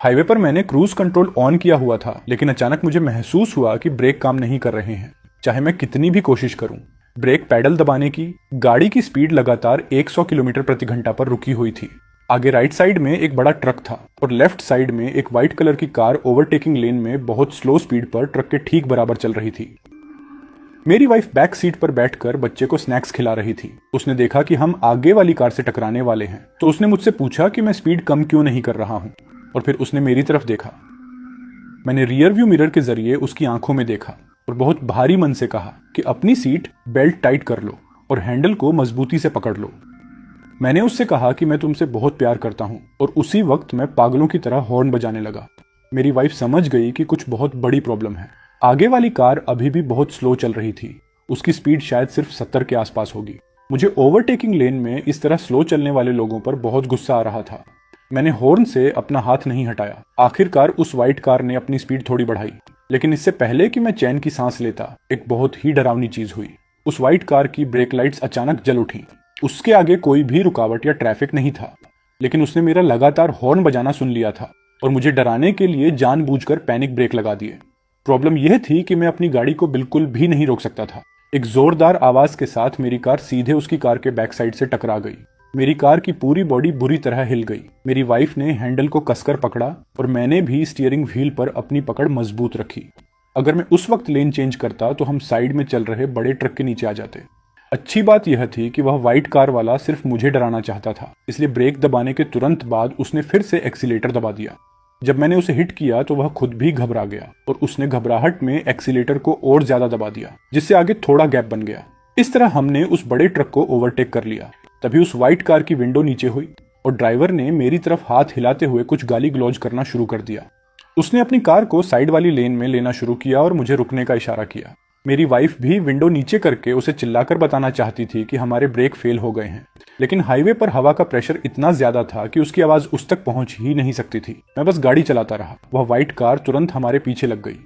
Highway पर मैंने cruise control on किया हुआ था, लेकिन अचानक मुझे महसूस हुआ कि ब्रेक काम नहीं कर रहे हैं। चाहे मैं कितनी भी कोशिश करूं, ब्रेक पैडल दबाने की गाड़ी की स्पीड लगातार 100 किलोमीटर प्रति घंटा पर रुकी हुई थी। आगे राइट साइड में एक बड़ा ट्रक था और लेफ्ट साइड में एक व्हाइट कलर की कार ओवरटेकिंग लेन में बहुत स्लो स्पीड पर ट्रक के ठीक बराबर चल रही थी। मेरी वाइफ बैक सीट पर बैठकर बच्चे को स्नैक्स खिला रही थी। उसने देखा कि हम आगे वाली कार से टकराने वाले हैं, तो उसने मुझसे पूछा कि मैं स्पीड कम क्यों नहीं कर रहा हूं, और फिर उसने मेरी तरफ देखा। मैंने रियर व्यू मिरर के जरिए उसकी आंखों में देखा और बहुत भारी मन से कहा कि अपनी सीट बेल्ट टाइट कर लो और हैंडल को मजबूती से पकड़ लो। मैंने उससे कहा कि मैं तुमसे बहुत प्यार करता हूं, और उसी वक्त मैं पागलों की तरह हॉर्न बजाने लगा। मेरी वाइफ समझ गई कि कुछ बहुत बड़ी प्रॉब्लम है। आगे वाली कार अभी भी बहुत स्लो चल रही थी। उसकी स्पीड शायद सिर्फ 70 के आसपास होगी। मुझे ओवरटेकिंग लेन में इस तरह स्लो चलने वाले लोगों पर बहुत गुस्सा आ रहा था। मैंने हॉर्न से अपना हाथ नहीं हटाया। आखिरकार उस व्हाइट कार ने अपनी स्पीड थोड़ी बढ़ाई, लेकिन इससे पहले कि मैं चैन की सांस लेता, एक बहुत ही डरावनी चीज हुई। उस व्हाइट कार की ब्रेक लाइट्स अचानक जल उठी। उसके आगे कोई भी रुकावट या ट्रैफिक नहीं था, लेकिन उसने मेरा लगातार हॉर्न बजाना सुन लिया था और मुझे डराने के लिए जानबूझकर पैनिक ब्रेक लगा दिए। प्रॉब्लम यह थी कि मैं अपनी गाड़ी को बिल्कुल भी नहीं रोक सकता था। एक जोरदार आवाज के साथ मेरी कार सीधे उसकी कार के बैक साइड से टकरा गई। मेरी कार की पूरी बॉडी बुरी तरह हिल गई। मेरी वाइफ ने हैंडल को कसकर पकड़ा और मैंने भी स्टीयरिंग व्हील पर अपनी पकड़ मजबूत रखी। अगर मैं उस वक्त लेन चेंज करता तो हम साइड में चल रहे बड़े ट्रक के नीचे आ जाते। अच्छी बात यह थी कि वह व्हाइट कार वाला सिर्फ मुझे डराना चाहता था, इसलिए ब्रेक दबाने के तुरंत बाद उसने फिर से एक्सीलेटर दबा दिया। जब मैंने उसे हिट किया तो वह खुद भी घबरा गया और उसने घबराहट में एक्सीलेटर को और ज्यादा दबा दिया, जिससे आगे थोड़ा गैप बन गया। इस तरह हमने उस बड़े ट्रक को ओवरटेक कर लिया। तभी उस व्हाइट कार की विंडो नीचे हुई और ड्राइवर ने मेरी तरफ हाथ हिलाते हुए कुछ गाली गलौज करना शुरू कर दिया। उसने अपनी कार को साइड वाली लेन में लेना शुरू किया और मुझे रुकने का इशारा किया। मेरी वाइफ भी विंडो नीचे करके उसे चिल्लाकर बताना चाहती थी कि हमारे ब्रेक फेल हो गए हैं, लेकिन हाईवे पर हवा का प्रेशर इतना ज्यादा था कि उसकी आवाज उस तक पहुंच ही नहीं सकती थी। मैं बस गाड़ी चलाता रहा। वह व्हाइट कार तुरंत हमारे पीछे लग गई।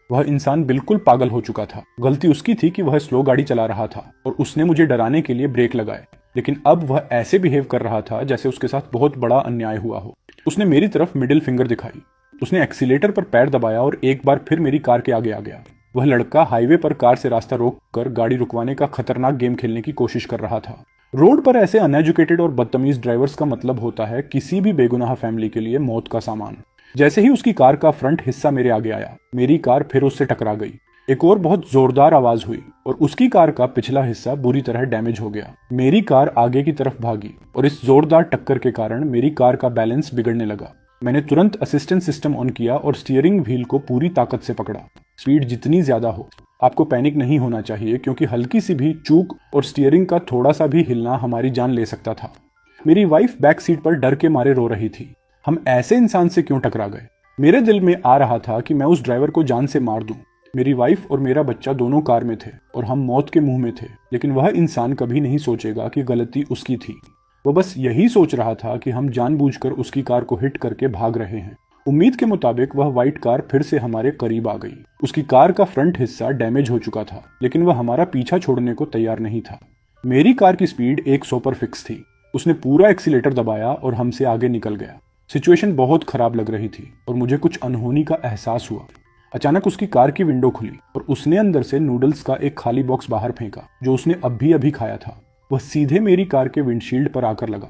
वह इंसान बिल्कुल पागल हो चुका था। गलती उसकी थी कि वह स्लो गाड़ी चला रहा था और उसने मुझे डराने के लिए ब्रेक लगाए, लेकिन अब वह ऐसे बिहेव कर रहा था जैसे उसके साथ बहुत बड़ा अन्याय हुआ हो। उसने मेरी तरफ मिडिल फिंगर दिखाई। उसने एक्सीलेटर पर पैर दबाया और एक बार फिर मेरी कार के आगे आ गया। वह लड़का हाईवे पर कार से रास्ता रोक कर गाड़ी रुकवाने का खतरनाक गेम खेलने की कोशिश कर रहा था। रोड पर ऐसे अनएजुकेटेड और बदतमीज ड्राइवर्स का मतलब होता है किसी भी बेगुनाह फैमिली के लिए मौत का सामान। जैसे ही उसकी कार का फ्रंट हिस्सा मेरे आगे आया, मेरी कार फिर उससे टकरा गई। एक और बहुत जोरदार आवाज हुई और उसकी कार का पिछला हिस्सा बुरी तरह डैमेज हो गया। मेरी कार आगे की तरफ भागी और इस जोरदार टक्कर के कारण मेरी कार का बैलेंस बिगड़ने लगा। मैंने तुरंत असिस्टेंस सिस्टम ऑन किया और स्टीयरिंग व्हील को पूरी ताकत से पकड़ा। स्पीड जितनी ज्यादा हो, आपको पैनिक नहीं होना चाहिए, क्योंकि हल्की सी भी चूक और स्टीयरिंग का थोड़ा सा भी हिलना हमारी जान ले सकता था। मेरी वाइफ बैक सीट पर डर के मारे रो रही थी। हम ऐसे इंसान से क्यों टकरा गए? मेरे दिल में आ रहा था कि मैं उस ड्राइवर को जान से मार दूं। मेरी वाइफ और मेरा बच्चा दोनों कार में थे और हम मौत के मुंह में थे, लेकिन वह इंसान कभी नहीं सोचेगा कि गलती उसकी थी। वह बस यही सोच रहा था कि हम जानबूझकर उसकी कार को हिट करके भाग रहे हैं। उम्मीद के मुताबिक वह व्हाइट कार फिर से हमारे करीब आ गई। उसकी कार का फ्रंट हिस्सा डैमेज हो चुका था, लेकिन वह हमारा पीछा छोड़ने को तैयार नहीं था। मेरी कार की स्पीड 100 पर फिक्स थी। उसने पूरा एक्सीलेटर दबाया और हमसे आगे निकल गया। सिचुएशन बहुत खराब लग रही थी और मुझे कुछ अनहोनी का एहसास हुआ। अचानक उसकी कार की विंडो खुली और उसने अंदर से नूडल्स का एक खाली बॉक्स बाहर फेंका, जो उसने अभी खाया था। वह सीधे मेरी कार के विंडशील्ड पर आकर लगा।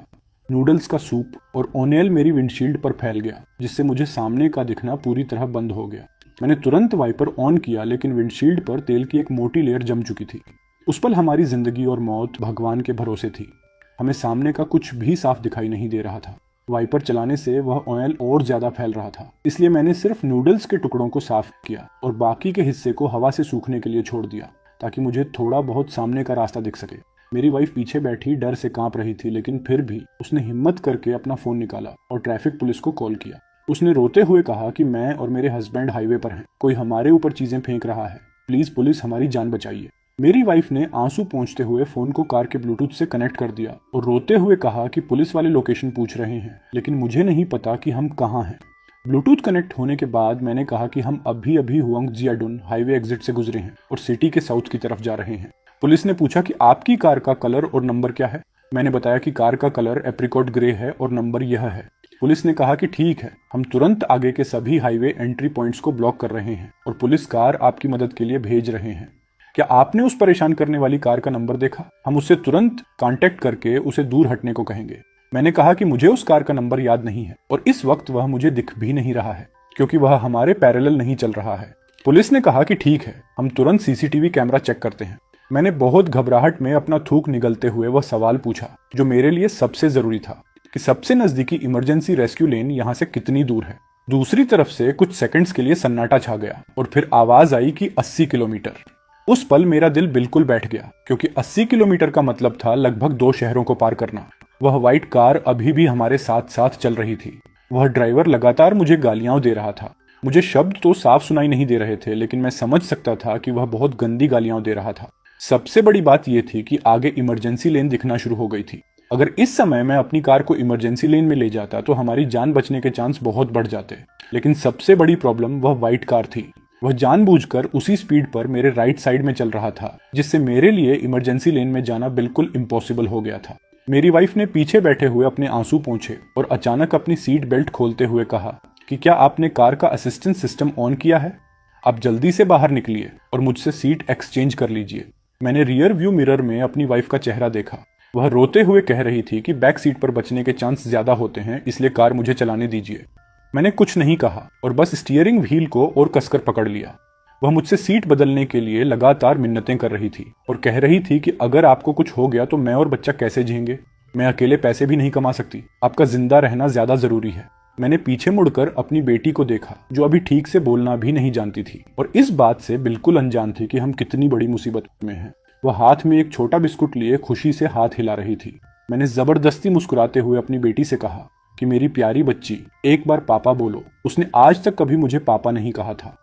नूडल्स का सूप और ओनेल मेरी विंडशील्ड पर फैल गया, जिससे मुझे सामने का दिखना पूरी तरह बंद हो गया। मैंने तुरंत वाइपर ऑन किया, लेकिन विंडशील्ड पर तेल की एक मोटी लेयर जम चुकी थी। उस पल हमारी जिंदगी और मौत भगवान के भरोसे थी। हमें सामने का कुछ भी साफ दिखाई नहीं दे रहा था। वाइपर चलाने से वह ऑयल और ज्यादा फैल रहा था, इसलिए मैंने सिर्फ नूडल्स के टुकड़ों को साफ किया और बाकी के हिस्से को हवा से सूखने के लिए छोड़ दिया, ताकि मुझे थोड़ा बहुत सामने का रास्ता दिख सके। मेरी वाइफ पीछे बैठी डर से कांप रही थी, लेकिन फिर भी उसने हिम्मत करके अपना फोन निकाला और ट्रैफिक पुलिस को कॉल किया। उसने रोते हुए कहा कि मैं और मेरे हस्बैंड हाईवे पर हैं, कोई हमारे ऊपर चीजें फेंक रहा है, प्लीज पुलिस हमारी जान बचाइए। मेरी वाइफ ने आंसू पोंछते हुए फोन को कार के ब्लूटूथ से कनेक्ट कर दिया और रोते हुए कहा कि पुलिस वाले लोकेशन पूछ रहे हैं, लेकिन मुझे नहीं पता कि हम कहाँ हैं। ब्लूटूथ कनेक्ट होने के बाद मैंने कहा कि हम अभी हुआंगजियाडुन हाईवे एग्जिट से गुजरे हैं और सिटी के साउथ की तरफ जा रहे हैं। पुलिस ने पूछा कि आपकी कार का कलर और नंबर क्या है। मैंने बताया कि कार का कलर एप्रिकॉट ग्रे है और नंबर यह है। पुलिस ने कहा कि ठीक है, हम तुरंत आगे के सभी हाईवे एंट्री पॉइंट्स को ब्लॉक कर रहे हैं और पुलिस कार आपकी मदद के लिए भेज रहे हैं। क्या आपने उस परेशान करने वाली कार का नंबर देखा? हम उससे तुरंत कांटेक्ट करके उसे दूर हटने को कहेंगे। मैंने कहा कि मुझे उस कार का नंबर याद नहीं है और इस वक्त वह मुझे दिख भी नहीं रहा है क्योंकि वह हमारे पैरेलल नहीं चल रहा है। पुलिस ने कहा कि ठीक है, हम तुरंत सीसीटीवी कैमरा चेक करते हैं। मैंने बहुत घबराहट में अपना थूक निगलते हुए वह सवाल पूछा जो मेरे लिए सबसे जरूरी था कि सबसे नजदीकी इमरजेंसी रेस्क्यू लेन यहाँ से कितनी दूर है। दूसरी तरफ से कुछ सेकंड्स के लिए सन्नाटा छा गया और फिर आवाज आई कि 80 किलोमीटर। उस पल मेरा दिल बिल्कुल बैठ गया क्योंकि 80 किलोमीटर का मतलब था लगभग 2 शहरों को पार करना। वह व्हाइट कार अभी भी हमारे साथ साथ चल रही थी। वह ड्राइवर लगातार मुझे गालियां दे रहा था। मुझे शब्द तो साफ सुनाई नहीं दे रहे थे, लेकिन मैं समझ सकता था कि वह बहुत गंदी गालियां दे रहा था। सबसे बड़ी बात यह थी कि आगे इमरजेंसी लेन दिखना शुरू हो गई थी। अगर इस समय मैं अपनी कार को इमरजेंसी लेन में ले जाता तो हमारी जान बचने के चांस बहुत बढ़ जाते। लेकिन सबसे बड़ी प्रॉब्लम वह व्हाइट कार थी। वह जानबूझकर उसी स्पीड पर मेरे राइट साइड में चल रहा था, जिससे मेरे लिए इमरजेंसी लेन में जाना बिल्कुल इम्पॉसिबल हो गया था। मेरी वाइफ ने पीछे बैठे हुए अपने आंसू पोंछे और अचानक अपनी सीट बेल्ट खोलते हुए कहा कि क्या आपने कार का असिस्टेंस सिस्टम ऑन किया है? आप जल्दी से बाहर निकलिए और मुझसे सीट एक्सचेंज कर लीजिए। मैंने रियर व्यू मिरर में अपनी वाइफ का चेहरा देखा। वह रोते हुए कह रही थी कि बैक सीट पर बचने के चांस ज्यादा होते हैं, इसलिए कार मुझे चलाने दीजिए। मैंने कुछ नहीं कहा और बस स्टीयरिंग व्हील को और कसकर पकड़ लिया। वह मुझसे सीट बदलने के लिए लगातार मिन्नतें कर रही थी और कह रही थी कि अगर आपको कुछ हो गया तो मैं और बच्चा कैसे जिएंगे? मैं अकेले पैसे भी नहीं कमा सकती। आपका जिंदा रहना ज्यादा जरूरी है। मैंने पीछे मुड़कर अपनी बेटी को देखा जो अभी ठीक से बोलना भी नहीं जानती थी और इस बात से बिल्कुल अनजान थी कि हम कितनी बड़ी मुसीबत में हैं। वह हाथ में एक छोटा बिस्कुट लिए खुशी से हाथ हिला रही थी। मैंने जबरदस्ती मुस्कुराते हुए अपनी बेटी से कहा कि मेरी प्यारी बच्ची, एक बार पापा बोलो। उसने आज तक कभी मुझे पापा नहीं कहा था।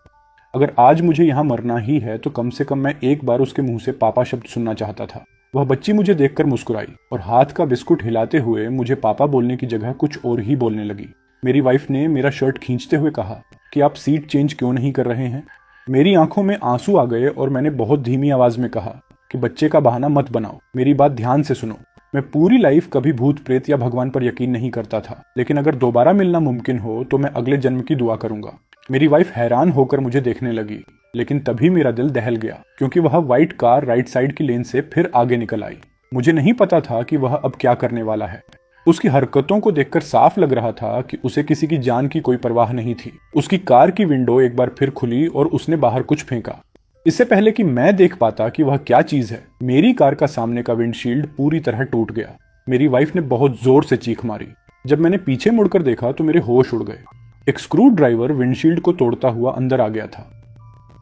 अगर आज मुझे यहाँ मरना ही है तो कम से कम मैं एक बार उसके मुंह से पापा शब्द सुनना चाहता था। वह बच्ची मुझे देखकर मुस्कुराई और हाथ का बिस्कुट हिलाते हुए मुझे पापा बोलने की जगह कुछ और ही बोलने लगी। मेरी वाइफ ने मेरा शर्ट खींचते हुए कहा कि आप सीट चेंज क्यों नहीं कर रहे हैं? मेरी आंखों में आंसू आ गए और मैंने बहुत धीमी आवाज में कहा कि बच्चे का बहाना मत बनाओ, मेरी बात ध्यान से सुनो। मैं पूरी लाइफ कभी भूत प्रेत या भगवान पर यकीन नहीं करता था, लेकिन अगर दोबारा मिलना मुमकिन हो तो मैं अगले जन्म की दुआ करूंगा। मेरी वाइफ हैरान होकर मुझे देखने लगी, लेकिन तभी मेरा दिल दहल गया क्योंकि वह व्हाइट कार राइट साइड की लेन से फिर आगे निकल आई। मुझे नहीं पता था कि वह अब क्या करने वाला है। उसकी हरकतों को देखकर साफ लग रहा था कि उसे किसी की जान की कोई परवाह नहीं थी। उसकी कार की विंडो एक बार फिर खुली और उसने बाहर कुछ फेंका। इससे पहले कि मैं देख पाता कि वह क्या चीज है, मेरी कार का सामने का विंडशील्ड पूरी तरह टूट गया। मेरी वाइफ ने बहुत जोर से चीख मारी। जब मैंने पीछे मुड़कर देखा तो मेरे होश उड़ गए। एक स्क्रू ड्राइवर विंडशील्ड को तोड़ता हुआ अंदर आ गया था।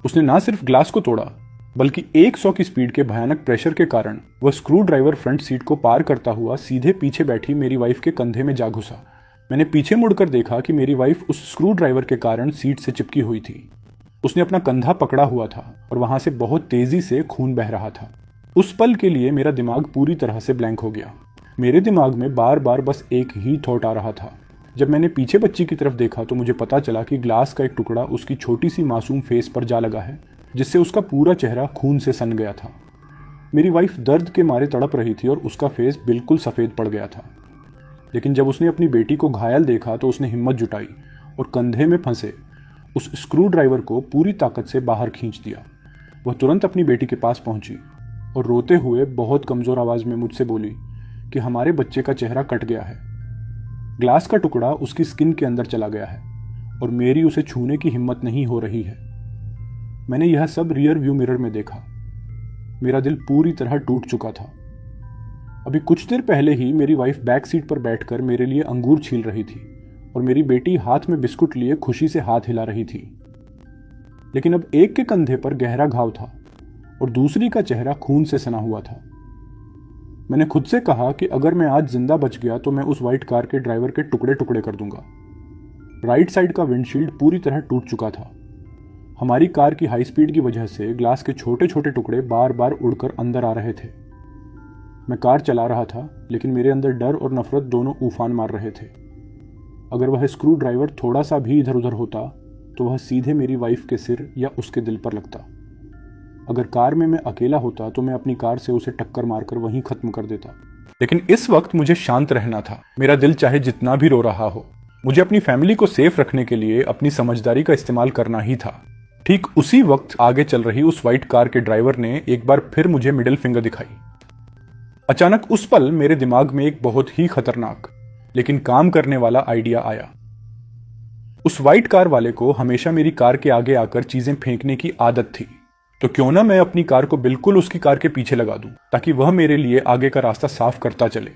उसने न सिर्फ ग्लास को तोड़ा बल्कि 100 की स्पीड के भयानक प्रेशर के कारण वह स्क्रू ड्राइवर फ्रंट सीट को पार करता हुआ सीधे पीछे बैठी मेरी वाइफ के कंधे में जा घुसा। मैंने पीछे मुड़कर देखा कि मेरी वाइफ उस स्क्रू ड्राइवर के कारण सीट से चिपकी हुई थी। उसने अपना कंधा पकड़ा हुआ था और वहां से बहुत तेजी से खून बह रहा था। उस पल के लिए मेरा दिमाग पूरी तरह से ब्लैंक हो गया। मेरे दिमाग में बार बार बस एक ही थॉट आ रहा था। जब मैंने पीछे बच्ची की तरफ देखा तो मुझे पता चला कि ग्लास का एक टुकड़ा उसकी छोटी सी मासूम फेस पर जा लगा है, जिससे उसका पूरा चेहरा खून से सन गया था। मेरी वाइफ दर्द के मारे तड़प रही थी और उसका फेस बिल्कुल सफ़ेद पड़ गया था। लेकिन जब उसने अपनी बेटी को घायल देखा तो उसने हिम्मत जुटाई और कंधे में फंसे उस स्क्रू ड्राइवर को पूरी ताकत से बाहर खींच दिया। वह तुरंत अपनी बेटी के पास पहुंची और रोते हुए बहुत कमज़ोर आवाज़ में मुझसे बोली कि हमारे बच्चे का चेहरा कट गया है। ग्लास का टुकड़ा उसकी स्किन के अंदर चला गया है और मेरी उसे छूने की हिम्मत नहीं हो रही है। मैंने यह सब रियर व्यू मिरर में देखा। मेरा दिल पूरी तरह टूट चुका था। अभी कुछ देर पहले ही मेरी वाइफ बैक सीट पर बैठकर मेरे लिए अंगूर छील रही थी और मेरी बेटी हाथ में बिस्कुट लिए खुशी से हाथ हिला रही थी। लेकिन अब एक के कंधे पर गहरा घाव था और दूसरी का चेहरा खून से सना हुआ था। मैंने खुद से कहा कि अगर मैं आज जिंदा बच गया तो मैं उस व्हाइट कार के ड्राइवर के टुकड़े टुकड़े कर दूंगा। राइट साइड का विंडशील्ड पूरी तरह टूट चुका था। हमारी कार की हाई स्पीड की वजह से ग्लास के छोटे छोटे टुकड़े बार बार उड़कर अंदर आ रहे थे। मैं कार चला रहा था, लेकिन मेरे अंदर डर और नफरत दोनों उफान मार रहे थे। अगर वह स्क्रू ड्राइवर थोड़ा सा भी इधर उधर होता तो वह सीधे मेरी वाइफ के सिर या उसके दिल पर लगता। अगर कार में मैं अकेला होता तो मैं अपनी कार से उसे टक्कर मारकर वहीं खत्म कर देता। लेकिन इस वक्त मुझे शांत रहना था। मेरा दिल चाहे जितना भी रो रहा हो, मुझे अपनी फैमिली को सेफ रखने के लिए अपनी समझदारी का इस्तेमाल करना ही था। ठीक उसी वक्त आगे चल रही उस व्हाइट कार के ड्राइवर ने एक बार फिर मुझे मिडिल फिंगर दिखाई। अचानक उस पल मेरे दिमाग में एक बहुत ही खतरनाक लेकिन काम करने वाला आइडिया आया। उस व्हाइट कार वाले को हमेशा मेरी कार के आगे आकर चीजें फेंकने की आदत थी, तो क्यों ना मैं अपनी कार को बिल्कुल उसकी कार के पीछे लगा दूं, ताकि वह मेरे लिए आगे का रास्ता साफ करता चले।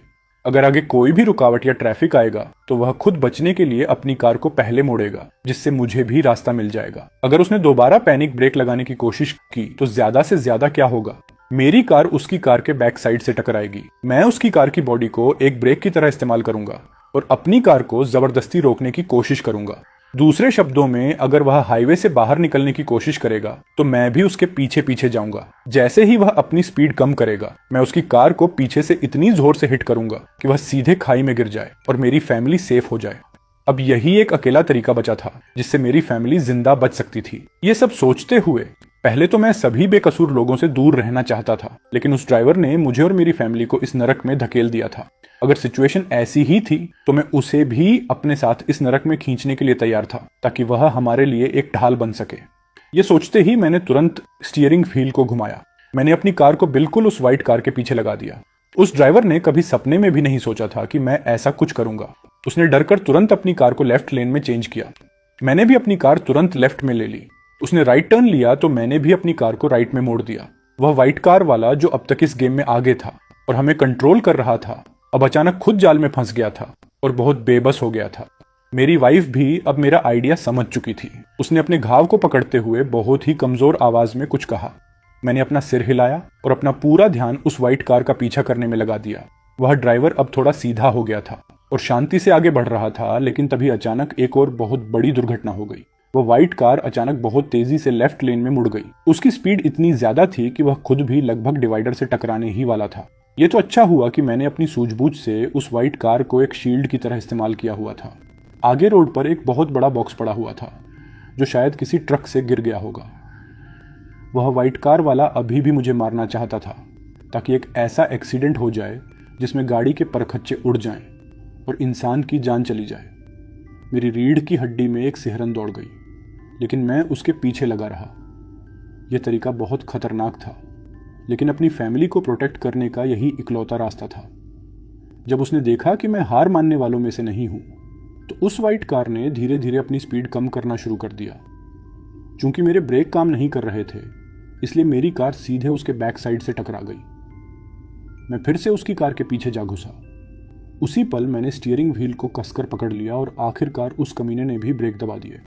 अगर आगे कोई भी रुकावट या ट्रैफिक आएगा तो वह खुद बचने के लिए अपनी कार को पहले मोड़ेगा, जिससे मुझे भी रास्ता मिल जाएगा। अगर उसने दोबारा पैनिक ब्रेक लगाने की कोशिश की तो ज्यादा से ज्यादा क्या होगा, मेरी कार उसकी कार के बैक साइड से टकराएगी। मैं उसकी कार की बॉडी को एक ब्रेक की तरह इस्तेमाल करूंगा और अपनी कार को जबरदस्ती रोकने की कोशिश करूंगा। दूसरे शब्दों में, अगर वह हाईवे से बाहर निकलने की कोशिश करेगा तो मैं भी उसके पीछे पीछे जाऊंगा। जैसे ही वह अपनी स्पीड कम करेगा, मैं उसकी कार को पीछे से इतनी जोर से हिट करूंगा कि वह सीधे खाई में गिर जाए और मेरी फैमिली सेफ हो जाए। अब यही एक अकेला तरीका बचा था जिससे मेरी फैमिली जिंदा बच सकती थी। ये सब सोचते हुए पहले तो मैं सभी बेकसूर लोगों से दूर रहना चाहता था, लेकिन उस ड्राइवर ने मुझे और मेरी फैमिली को इस नरक में धकेल दिया था। अगर सिचुएशन ऐसी ही थी तो मैं उसे भी अपने साथ इस नरक में खींचने के लिए तैयार था, ताकि वह हमारे लिए एक ढाल बन सके। ये सोचते ही मैंने तुरंत स्टीयरिंग व्हील को घुमाया। मैंने अपनी कार को बिल्कुल उस व्हाइट कार के पीछे लगा दिया। उस ड्राइवर ने कभी सपने में भी नहीं सोचा था कि मैं ऐसा कुछ करूंगा। उसने डरकर तुरंत अपनी कार को लेफ्ट लेन में चेंज किया। मैंने भी अपनी कार तुरंत लेफ्ट में ले ली। उसने राइट टर्न लिया तो मैंने भी अपनी कार को राइट में मोड़ दिया। वह व्हाइट कार वाला जो अब तक इस गेम में आगे था और हमें कंट्रोल कर रहा था, अब अचानक खुद जाल में फंस गया था और बहुत बेबस हो गया था। मेरी वाइफ भी अब मेरा आइडिया समझ चुकी थी। उसने अपने घाव को पकड़ते हुए बहुत ही कमजोर आवाज में कुछ कहा। मैंने अपना सिर हिलाया और अपना पूरा ध्यान उस व्हाइट कार का पीछा करने में लगा दिया। वह ड्राइवर अब थोड़ा सीधा हो गया था और शांति से आगे बढ़ रहा था, लेकिन तभी अचानक एक और बहुत बड़ी दुर्घटना हो गई। वह व्हाइट कार अचानक बहुत तेजी से लेफ्ट लेन में मुड़ गई। उसकी स्पीड इतनी ज्यादा थी कि वह खुद भी लगभग डिवाइडर से टकराने ही वाला था। ये तो अच्छा हुआ कि मैंने अपनी सूझबूझ से उस व्हाइट कार को एक शील्ड की तरह इस्तेमाल किया हुआ था। आगे रोड पर एक बहुत बड़ा बॉक्स पड़ा हुआ था जो शायद किसी ट्रक से गिर गया होगा। वह व्हाइट कार वाला अभी भी मुझे मारना चाहता था, ताकि एक ऐसा एक्सीडेंट हो जाए जिसमें गाड़ी के परखच्चे उड़ जाएं और इंसान की जान चली जाए। मेरी रीढ़ की हड्डी में एक सिहरन दौड़ गई, लेकिन मैं उसके पीछे लगा रहा। यह तरीका बहुत खतरनाक था, लेकिन अपनी फैमिली को प्रोटेक्ट करने का यही इकलौता रास्ता था। जब उसने देखा कि मैं हार मानने वालों में से नहीं हूं, तो उस व्हाइट कार ने धीरे धीरे अपनी स्पीड कम करना शुरू कर दिया। चूंकि मेरे ब्रेक काम नहीं कर रहे थे, इसलिए मेरी कार सीधे उसके बैक साइड से टकरा गई। मैं फिर से उसकी कार के पीछे जा घुसा। उसी पल मैंने स्टीयरिंग व्हील को कसकर पकड़ लिया और आखिरकार उस कमीने ने भी ब्रेक दबा दिए।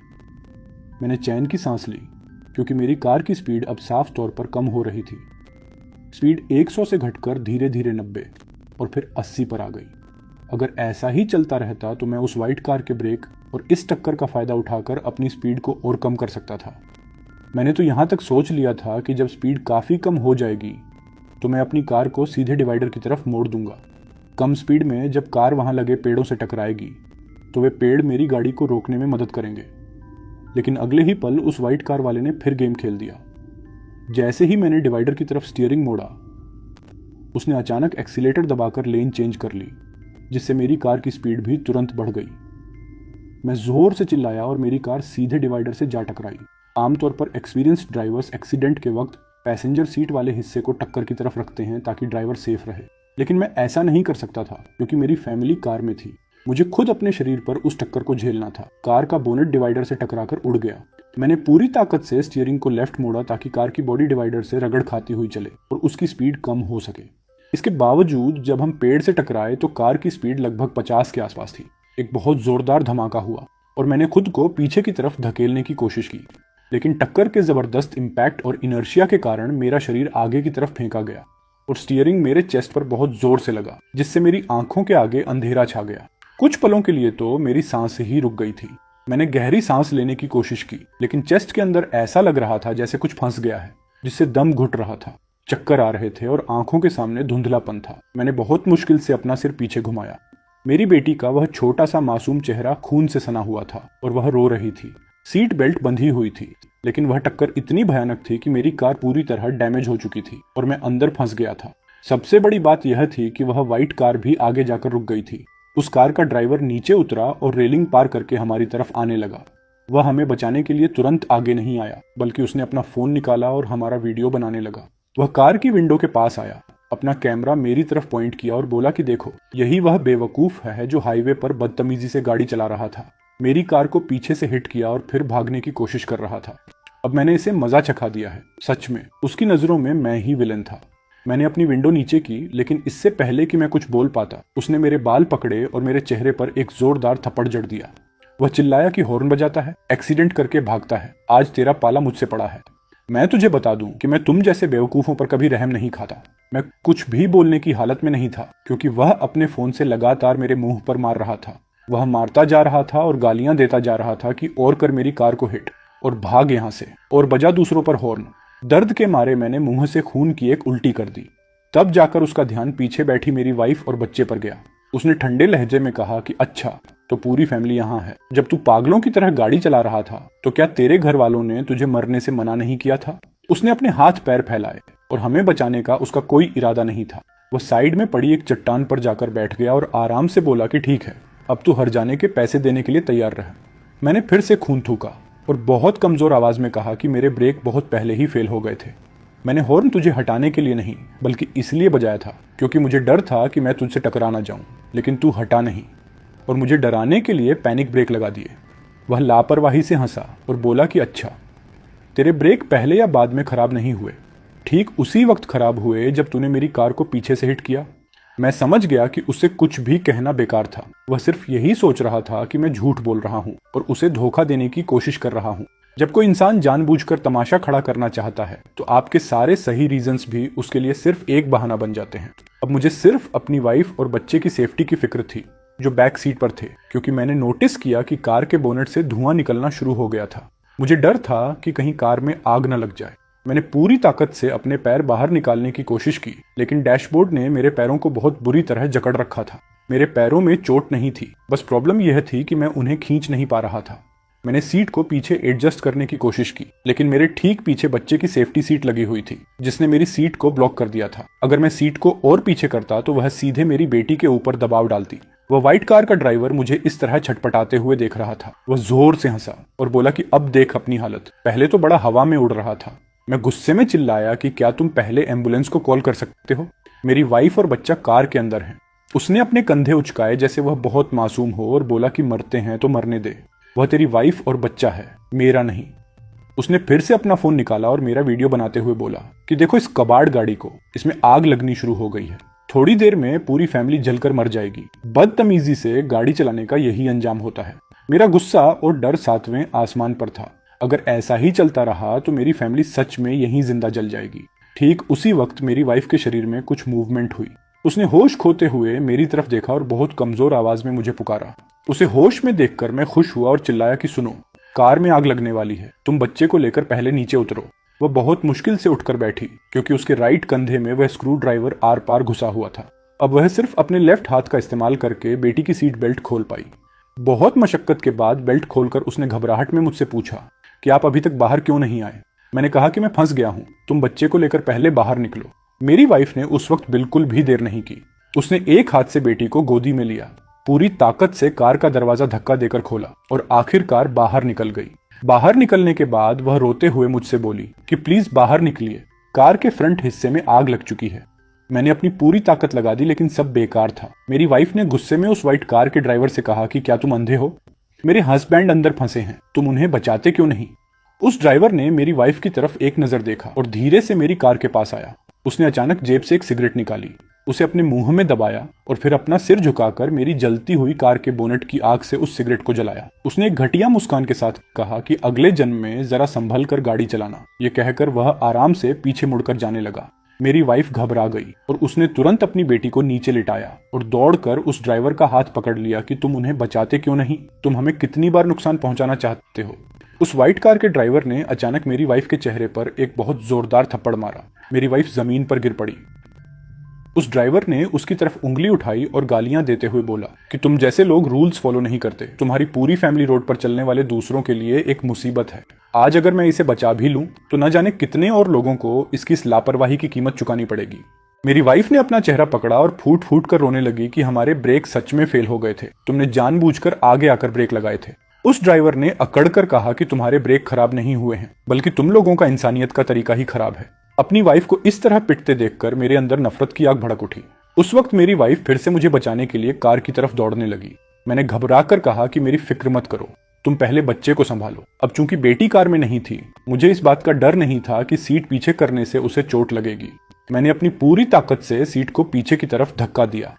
मैंने चैन की सांस ली, क्योंकि मेरी कार की स्पीड अब साफ तौर पर कम हो रही थी। स्पीड 100 से घटकर धीरे धीरे 90 और फिर 80 पर आ गई। अगर ऐसा ही चलता रहता तो मैं उस व्हाइट कार के ब्रेक और इस टक्कर का फायदा उठाकर अपनी स्पीड को और कम कर सकता था। मैंने तो यहां तक सोच लिया था कि जब स्पीड काफी कम हो जाएगी तो मैं अपनी कार को सीधे डिवाइडर की तरफ मोड़ दूंगा। कम स्पीड में जब कार वहां लगे पेड़ों से टकराएगी तो वे पेड़ मेरी गाड़ी को रोकने में मदद करेंगे। लेकिन अगले ही पल उस व्हाइट कार वाले ने फिर गेम खेल दिया। जैसे ही मैंने डिवाइडर की तरफ स्टीयरिंग मोड़ा, उसने अचानक एक्सीलेटर दबाकर लेन चेंज कर ली, जिससे मेरी कार की स्पीड भी तुरंत बढ़ गई। मैं जोर से चिल्लाया और मेरी कार सीधे डिवाइडर से जा टकराई। आमतौर पर एक्सपीरियंस्ड ड्राइवर्स एक्सीडेंट के वक्त पैसेंजर सीट वाले हिस्से को टक्कर की तरफ रखते हैं ताकि ड्राइवर सेफ रहे, लेकिन मैं ऐसा नहीं कर सकता था क्योंकि मेरी फैमिली कार में थी। मुझे खुद अपने शरीर पर उस टक्कर को झेलना था। कार का बोनेट डिवाइडर से टकराकर उड़ गया। मैंने पूरी ताकत से स्टीयरिंग को लेफ्ट मोड़ा ताकि कार की बॉडी डिवाइडर से रगड़ खाती हुई चले और उसकी स्पीड कम हो सके। इसके बावजूद जब हम पेड़ से टकराए तो कार की स्पीड लगभग 50 के आसपास थी। एक बहुत जोरदार धमाका हुआ और मैंने खुद को पीछे की तरफ धकेलने की कोशिश की, लेकिन टक्कर के जबरदस्त इम्पैक्ट और इनर्शिया के कारण मेरा शरीर आगे की तरफ फेंका गया और स्टीयरिंग मेरे चेस्ट पर बहुत जोर से लगा, जिससे मेरी आंखों के आगे अंधेरा छा गया। कुछ पलों के लिए तो मेरी सांस ही रुक गई थी। मैंने गहरी सांस लेने की कोशिश की, लेकिन चेस्ट के अंदर ऐसा लग रहा था जैसे कुछ फंस गया है, जिससे दम घुट रहा था। चक्कर आ रहे थे और आंखों के सामने धुंधलापन था। मैंने बहुत मुश्किल से अपना सिर पीछे घुमाया। मेरी बेटी का वह छोटा सा मासूम चेहरा खून से सना हुआ था और वह रो रही थी। सीट बेल्ट बंधी हुई थी, लेकिन वह टक्कर इतनी भयानक थी कि मेरी कार पूरी तरह डैमेज हो चुकी थी और मैं अंदर फंस गया था। सबसे बड़ी बात यह थी कि वह व्हाइट कार भी आगे जाकर रुक गई थी। उस कार का ड्राइवर नीचे उतरा और रेलिंग पार करके हमारी तरफ आने लगा। वह हमें बचाने के लिए तुरंत आगे नहीं आया, बल्कि उसने अपना फोन निकाला और हमारा वीडियो बनाने लगा। वह कार की विंडो के पास आया, अपना कैमरा मेरी तरफ पॉइंट किया और बोला कि देखो, यही वह बेवकूफ है जो हाईवे पर बदतमीजी से गाड़ी चला रहा था। मेरी कार को पीछे से हिट किया और फिर भागने की कोशिश कर रहा था। अब मैंने इसे मजा चखा दिया है। सच में उसकी नजरों में मैं ही विलन था। मैंने अपनी विंडो नीचे की, लेकिन इससे पहले कि मैं कुछ बोल पाता, उसने मेरे बाल पकड़े और मेरे चेहरे पर एक जोरदार थप्पड़ जड़ दिया। वह चिल्लाया कि हॉर्न बजाता है, एक्सीडेंट करके भागता है, आज तेरा पाला मुझसे पड़ा है। मैं तुझे बता दूं कि मैं तुम जैसे बेवकूफों पर कभी रहम नहीं खाता। मैं कुछ भी बोलने की हालत में नहीं था, क्योंकि वह अपने फोन से लगातार मेरे मुंह पर मार रहा था। वह मारता जा रहा था और गालियां देता जा रहा था कि और कर मेरी कार को हिट और भाग यहां से, और बजा दूसरों पर हॉर्न। दर्द के मारे मैंने मुंह से खून की एक उल्टी कर दी। तब जाकर उसका ध्यान पीछे बैठी मेरी वाइफ और बच्चे पर गया। उसने ठंडे लहजे में कहा कि अच्छा, तो पूरी फैमिली यहाँ है। जब तू पागलों की तरह गाड़ी चला रहा था तो क्या तेरे घर वालों ने तुझे मरने से मना नहीं किया था? उसने अपने हाथ पैर फैलाए और हमें बचाने का उसका कोई इरादा नहीं था। वह साइड में पड़ी एक चट्टान पर जाकर बैठ गया और आराम से बोला कि ठीक है, अब तू हर जाने के पैसे देने के लिए तैयार रह। मैंने फिर से खून थूका और बहुत कमजोर आवाज में कहा कि मेरे ब्रेक बहुत पहले ही फेल हो गए थे। मैंने हॉर्न तुझे हटाने के लिए नहीं, बल्कि इसलिए बजाया था क्योंकि मुझे डर था कि मैं तुझसे टकरा ना जाऊं, लेकिन तू हटा नहीं, और मुझे डराने के लिए पैनिक ब्रेक लगा दिए। वह लापरवाही से हंसा और बोला कि अच्छा, तेरे ब्रेक पहले या बाद में खराब नहीं हुए, ठीक उसी वक्त खराब हुए जब तूने मेरी कार को पीछे से हिट किया। मैं समझ गया कि उससे कुछ भी कहना बेकार था। वह सिर्फ यही सोच रहा था कि मैं झूठ बोल रहा हूं और उसे धोखा देने की कोशिश कर रहा हूं। जब कोई इंसान जानबूझकर तमाशा खड़ा करना चाहता है तो आपके सारे सही रीजंस भी उसके लिए सिर्फ एक बहाना बन जाते हैं। अब मुझे सिर्फ अपनी वाइफ और बच्चे की सेफ्टी की फिक्र थी जो बैक सीट पर थे, क्योंकि मैंने नोटिस किया कि कार के बोनेट से धुआं निकलना शुरू हो गया था। मुझे डर था कि कहीं कार में आग न लग जाए। मैंने पूरी ताकत से अपने पैर बाहर निकालने की कोशिश की, लेकिन डैशबोर्ड ने मेरे पैरों को बहुत बुरी तरह जकड़ रखा था। मेरे पैरों में चोट नहीं थी, बस प्रॉब्लम यह थी कि मैं उन्हें खींच नहीं पा रहा था। मैंने सीट को पीछे एडजस्ट करने की कोशिश की, लेकिन मेरे ठीक पीछे बच्चे की सेफ्टी सीट लगी हुई थी, जिसने मेरी सीट को ब्लॉक कर दिया था। अगर मैं सीट को और पीछे करता तो वह सीधे मेरी बेटी के ऊपर दबाव डालती। वह व्हाइट कार का ड्राइवर मुझे इस तरह छटपटाते हुए देख रहा था। वह जोर से हंसा और बोला कि अब देख अपनी हालत। पहले तो बड़ा हवा में उड़ रहा था। मैं गुस्से में चिल्लाया कि क्या तुम पहले एम्बुलेंस को कॉल कर सकते हो? मेरी वाइफ और बच्चा कार के अंदर हैं। उसने अपने कंधे उचकाए जैसे वह बहुत मासूम हो और बोला कि मरते हैं तो मरने दे। वह तेरी वाइफ और बच्चा है, मेरा नहीं। उसने फिर से अपना फोन निकाला और मेरा वीडियो बनाते हुए बोला कि देखो इस कबाड़ गाड़ी को, इसमें आग लगनी शुरू हो गई है। थोड़ी देर में पूरी फैमिली जलकर मर जाएगी। बदतमीजी से गाड़ी चलाने का यही अंजाम होता है। मेरा गुस्सा और डर सातवें आसमान पर था। अगर ऐसा ही चलता रहा तो मेरी फैमिली सच में यहीं जिंदा जल जाएगी। ठीक उसी वक्त मेरी वाइफ के शरीर में कुछ मूवमेंट हुई। उसने होश खोते हुए मेरी तरफ देखा और बहुत कमजोर आवाज में मुझे पुकारा। उसे होश में देखकर मैं खुश हुआ और चिल्लाया कि सुनो, कार में आग लगने वाली है, तुम बच्चे को लेकर पहले नीचे उतरो। वह बहुत मुश्किल से उठकर बैठी, क्योंकि उसके राइट कंधे में वह स्क्रू ड्राइवर आर पार घुसा हुआ था। अब वह सिर्फ अपने लेफ्ट हाथ का इस्तेमाल करके बेटी की सीट बेल्ट खोल पाई। बहुत मशक्कत के बाद बेल्ट खोलकर उसने घबराहट में मुझसे पूछा कि आप अभी तक बाहर क्यों नहीं आए? मैंने कहा कि मैं फंस गया हूं, तुम बच्चे को लेकर पहले बाहर निकलो। मेरी वाइफ ने उस वक्त बिल्कुल भी देर नहीं की। उसने एक हाथ से बेटी को गोदी में लिया, पूरी ताकत से कार का दरवाजा धक्का देकर खोला और आखिरकार बाहर निकल गई। बाहर निकलने के बाद वह रोते हुए मुझसे बोली कि प्लीज बाहर निकलिए, कार के फ्रंट हिस्से में आग लग चुकी है। मैंने अपनी पूरी ताकत लगा दी, लेकिन सब बेकार था। मेरी वाइफ ने गुस्से में उस व्हाइट कार के ड्राइवर से कहा कि क्या तुम अंधे हो? मेरे हस्बैंड अंदर फंसे हैं, तुम उन्हें बचाते क्यों नहीं? उस ड्राइवर ने मेरी वाइफ की तरफ एक नजर देखा और धीरे से मेरी कार के पास आया। उसने अचानक जेब से एक सिगरेट निकाली, उसे अपने मुंह में दबाया और फिर अपना सिर झुकाकर मेरी जलती हुई कार के बोनेट की आग से उस सिगरेट को जलाया। उसने एक घटिया मुस्कान के साथ कहा कि अगले जन्म में जरा संभल कर गाड़ी चलाना। ये कहकर वह आराम से पीछे मुड़कर जाने लगा। मेरी वाइफ घबरा गई और उसने तुरंत अपनी बेटी को नीचे लिटाया और दौड़कर उस ड्राइवर का हाथ पकड़ लिया कि तुम उन्हें बचाते क्यों नहीं? तुम हमें कितनी बार नुकसान पहुंचाना चाहते हो? उस व्हाइट कार के ड्राइवर ने अचानक मेरी वाइफ के चेहरे पर एक बहुत जोरदार थप्पड़ मारा। मेरी वाइफ जमीन पर गिर पड़ी। उस ड्राइवर ने उसकी तरफ उंगली उठाई और गालियां देते हुए बोला कि तुम जैसे लोग रूल्स फॉलो नहीं करते। तुम्हारी पूरी फैमिली रोड पर चलने वाले दूसरों के लिए एक मुसीबत है। आज अगर मैं इसे बचा भी लूं तो न जाने कितने और लोगों को इसकी इस लापरवाही की कीमत चुकानी पड़ेगी। मेरी वाइफ ने अपना चेहरा पकड़ा और फूट फूट कर रोने लगी कि हमारे ब्रेक सच में फेल हो गए थे, तुमने जानबूझकर आगे आकर ब्रेक लगाए थे। उस ड्राइवर ने अकड़कर कहा कि तुम्हारे ब्रेक खराब नहीं हुए हैं, बल्कि तुम लोगों का इंसानियत का तरीका ही खराब है। अपनी वाइफ को इस तरह पिटते देखकर मेरे अंदर नफरत की आग भड़क उठी। उस वक्त मेरी वाइफ फिर से मुझे बचाने के लिए कार की तरफ दौड़ने लगी। मैंने घबराकर कहा कि मेरी फिक्र मत करो, तुम पहले बच्चे को संभालो। अब चूंकि बेटी कार में नहीं थी, मुझे इस बात का डर नहीं था कि सीट पीछे करने से उसे चोट लगेगी। मैंने अपनी पूरी ताकत से सीट को पीछे की तरफ धक्का दिया।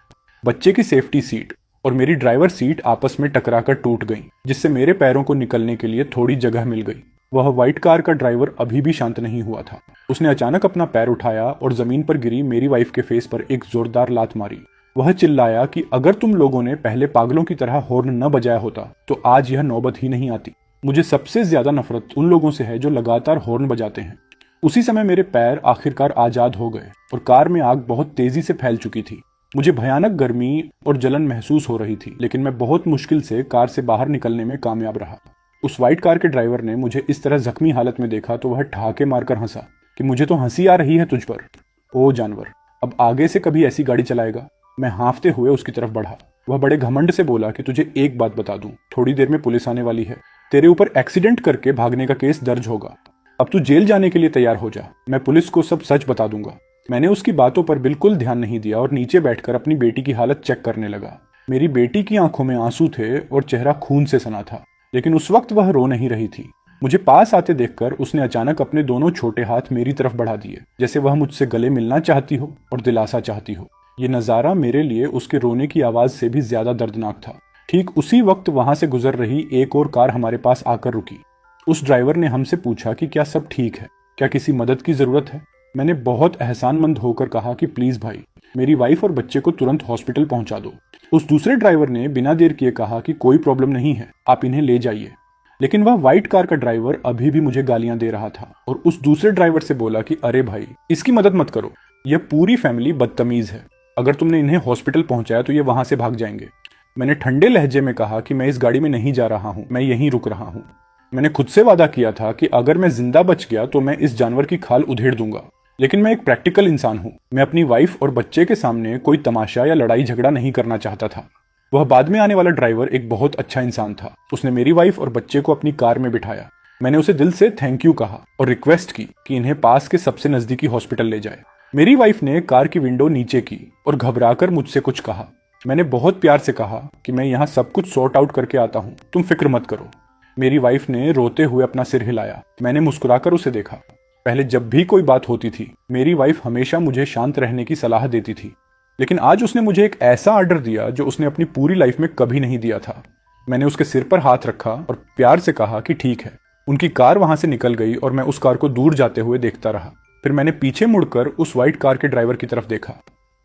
बच्चे की सेफ्टी सीट और मेरी ड्राइवर सीट आपस में टकराकर टूट गई, जिससे मेरे पैरों को निकलने के लिए थोड़ी जगह मिल गई। वह व्हाइट कार का ड्राइवर अभी भी शांत नहीं हुआ था। उसने अचानक अपना पैर उठाया और जमीन पर गिरी मेरी वाइफ के फेस पर एक जोरदार लात मारी। वह चिल्लाया कि अगर तुम लोगों ने पहले पागलों की तरह हॉर्न न बजाया होता तो आज यह नौबत ही नहीं आती। मुझे सबसे ज्यादा नफरत उन लोगों से है जो लगातार हॉर्न बजाते हैं। उसी समय मेरे पैर आखिरकार आजाद हो गए और कार में आग बहुत तेजी से फैल चुकी थी। मुझे भयानक गर्मी और जलन महसूस हो रही थी, लेकिन मैं बहुत मुश्किल से कार से बाहर निकलने में कामयाब रहा। उस व्हाइट कार के ड्राइवर ने मुझे इस तरह जख्मी हालत में देखा तो वह ठहाके मारकर हंसा कि मुझे तो हंसी आ रही है तुझ पर। ओ जानवर, अब आगे से कभी ऐसी गाड़ी चलाएगा? मैं हाँफते हुए उसकी तरफ बढ़ा। वह बड़े घमंड से बोला कि तुझे एक बात बता दूं, थोड़ी देर में पुलिस आने वाली है। तेरे ऊपर एक्सीडेंट करके भागने का केस दर्ज होगा। अब तू जेल जाने के लिए तैयार हो जा, मैं पुलिस को सब सच बता दूंगा। मैंने उसकी बातों पर बिल्कुल ध्यान नहीं दिया और नीचे बैठकर अपनी बेटी की हालत चेक करने लगा। मेरी बेटी की आंखों में आंसू थे और चेहरा खून से सना था, लेकिन उस वक्त वह रो नहीं रही थी। मुझे पास आते देखकर उसने अचानक अपने दोनों छोटे हाथ मेरी तरफ बढ़ा दिए, जैसे वह मुझसे गले मिलना चाहती हो और दिलासा चाहती हो। ये नज़ारा मेरे लिए उसके रोने की आवाज से भी ज्यादा दर्दनाक था। ठीक उसी वक्त वहां से गुजर रही एक और कार हमारे पास आकर रुकी। उस ड्राइवर ने हमसे पूछा कि क्या सब ठीक है, क्या किसी मदद की जरूरत है। मैंने बहुत एहसानमंद होकर कहा कि प्लीज भाई, मेरी वाइफ और बच्चे को तुरंत हॉस्पिटल पहुंचा दो। उस दूसरे ड्राइवर ने बिना देर किए कहा कि कोई प्रॉब्लम नहीं है, आप इन्हें ले जाइए। लेकिन वह व्हाइट कार का ड्राइवर अभी भी मुझे गालियां दे रहा था और उस दूसरे ड्राइवर से बोला कि अरे भाई, इसकी मदद मत करो, यह पूरी फैमिली बदतमीज है। अगर तुमने इन्हें हॉस्पिटल पहुंचाया तो ये वहां से भाग जाएंगे। मैंने ठंडे लहजे में कहा कि मैं इस गाड़ी में नहीं जा रहा हूं, मैं यहीं रुक रहा हूं। मैंने खुद से वादा किया था कि अगर मैं जिंदा बच गया तो मैं इस जानवर की खाल उधेड़ दूंगा, लेकिन मैं एक प्रैक्टिकल इंसान हूं। मैं अपनी वाइफ और बच्चे के सामने कोई तमाशा या लड़ाई झगड़ा नहीं करना चाहता था। वह बाद में आने वाला ड्राइवर एक बहुत अच्छा इंसान था। उसने मेरी वाइफ और बच्चे को अपनी कार में बिठाया। मैंने उसे दिल से थैंक यू कहा और रिक्वेस्ट की कि इन्हें पास के सबसे नजदीकी हॉस्पिटल ले जाए। मेरी वाइफ ने कार की विंडो नीचे की और घबराकर मुझसे कुछ कहा। मैंने बहुत प्यार से कहा कि मैं यहाँ सब कुछ सॉर्ट आउट करके आता हूँ, तुम फिक्र मत करो। मेरी वाइफ ने रोते हुए अपना सिर हिलाया। मैंने मुस्कुराकर उसे देखा। पहले जब भी कोई बात होती थी, मेरी वाइफ हमेशा मुझे शांत रहने की सलाह देती थी, लेकिन आज उसने मुझे एक ऐसा ऑर्डर दिया जो उसने अपनी पूरी लाइफ में कभी नहीं दिया था। मैंने उसके सिर पर हाथ रखा और प्यार से कहा कि ठीक है। उनकी कार वहां से निकल गई और मैं उस कार को दूर जाते हुए देखता रहा। फिर मैंने पीछे मुड़कर उस व्हाइट कार के ड्राइवर की तरफ देखा।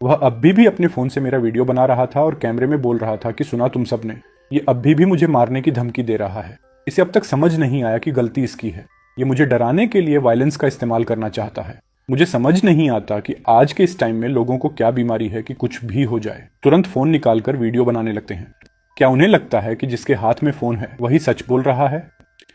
वह अभी भी अपने फोन से मेरा वीडियो बना रहा था और कैमरे में बोल रहा था कि सुना तुम सबने, ये अभी भी मुझे मारने की धमकी दे रहा है। इसे अब तक समझ नहीं आया कि गलती इसकी है। ये मुझे डराने के लिए वायलेंस का इस्तेमाल करना चाहता है। मुझे समझ नहीं आता कि आज के इस टाइम में लोगों को क्या बीमारी है कि कुछ भी हो जाए तुरंत फोन निकालकर वीडियो बनाने लगते हैं। क्या उन्हें लगता है कि जिसके हाथ में फोन है वही सच बोल रहा है?